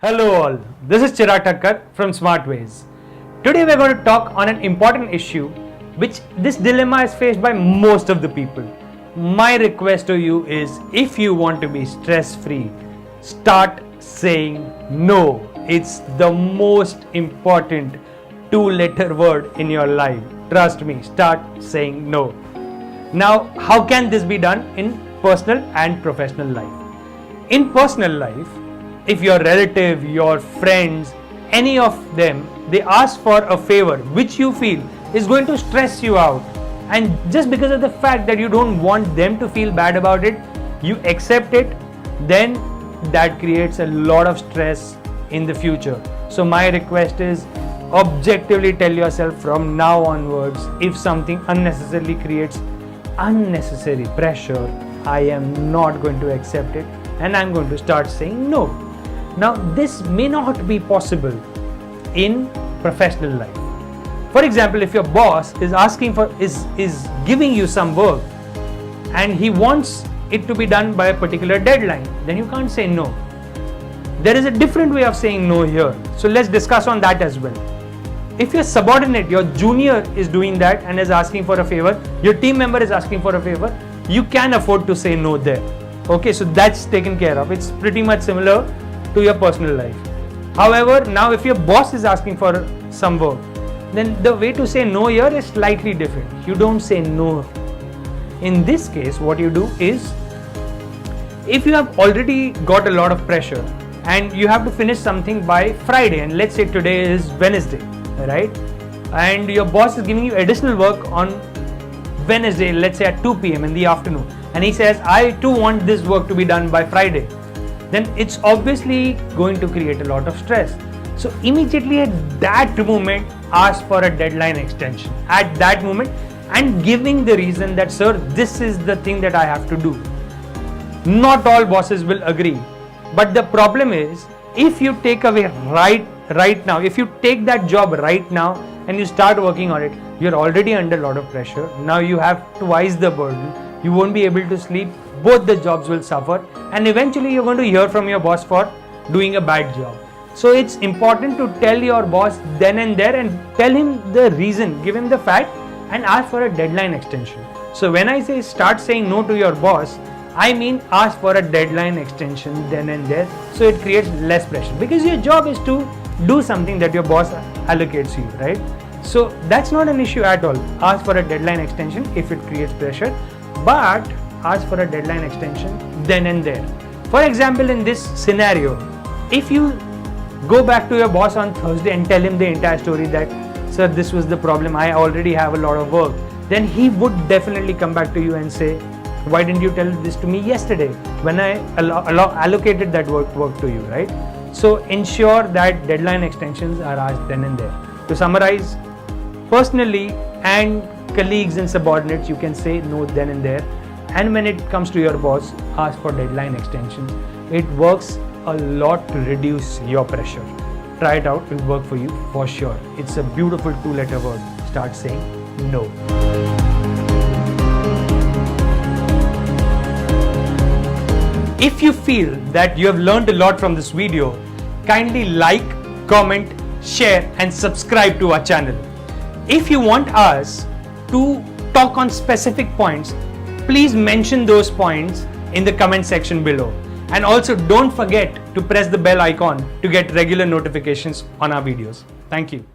Hello all, this is Chirag Thakkar from Smart Ways. Today we are going to talk on an important issue which this dilemma is faced by most of the people. My request to you is, if you want to be stress free, start saying no. It's the most important 2-letter word in your life. Trust me, start saying no. Now, how can this be done in personal and professional life? In personal life, if your relative, your friends, any of them, they ask for a favor which you feel is going to stress you out, and just because of the fact that you don't want them to feel bad about it, you accept it, then that creates a lot of stress in the future. So my request is, objectively tell yourself from now onwards, if something unnecessarily creates unnecessary pressure, I am not going to accept it and I'm going to start saying no. Now, this may not be possible in professional life. For example, if your boss is asking for is giving you some work and he wants it to be done by a particular deadline, then you can't say no. There is a different way of saying no here. So let's discuss on that as well. If your subordinate, your junior is doing that and is asking for a favor, your team member is asking for a favor, you can afford to say no there. Okay, so that's taken care of. It's pretty much similar to your personal life. However, now if your boss is asking for some work, then the way to say no here is slightly different. You don't say no. In this case, what you do is, if you have already got a lot of pressure and you have to finish something by Friday, and let's say today is Wednesday, right? And your boss is giving you additional work on Wednesday, let's say at 2 p.m. in the afternoon, and he says, I too want this work to be done by Friday, then it's obviously going to create a lot of stress. So immediately at that moment, ask for a deadline extension at that moment, and giving the reason that, sir, this is the thing that I have to do. Not all bosses will agree, but the problem is, if you take away right now, if you take that job right now and you start working on it, you're already under a lot of pressure. Now you have twice the burden. You won't be able to sleep. Both the jobs will suffer, and eventually you're going to hear from your boss for doing a bad job. So it's important to tell your boss then and there, and tell him the reason, give him the fact, and ask for a deadline extension. So when I say start saying no to your boss, I mean ask for a deadline extension then and there, so it creates less pressure, because your job is to do something that your boss allocates you, right? So that's not an issue at all. Ask for a deadline extension if it creates pressure, but ask for a deadline extension then and there. For example, in this scenario, if you go back to your boss on Thursday and tell him the entire story that, sir, this was the problem, I already have a lot of work, then he would definitely come back to you and say, why didn't you tell this to me yesterday when I allocated that work to you, right? So ensure that deadline extensions are asked then and there. To summarize, personally and colleagues and subordinates, you can say no then and there. And when it comes to your boss, ask for deadline extensions. It works a lot to reduce your pressure. Try it out, it will work for you for sure. It's a beautiful 2-letter word. Start saying no. If you feel that you have learned a lot from this video, kindly like, comment, share and subscribe to our channel. If you want us to talk on specific points, please mention those points in the comment section below. And also don't forget to press the bell icon to get regular notifications on our videos. Thank you.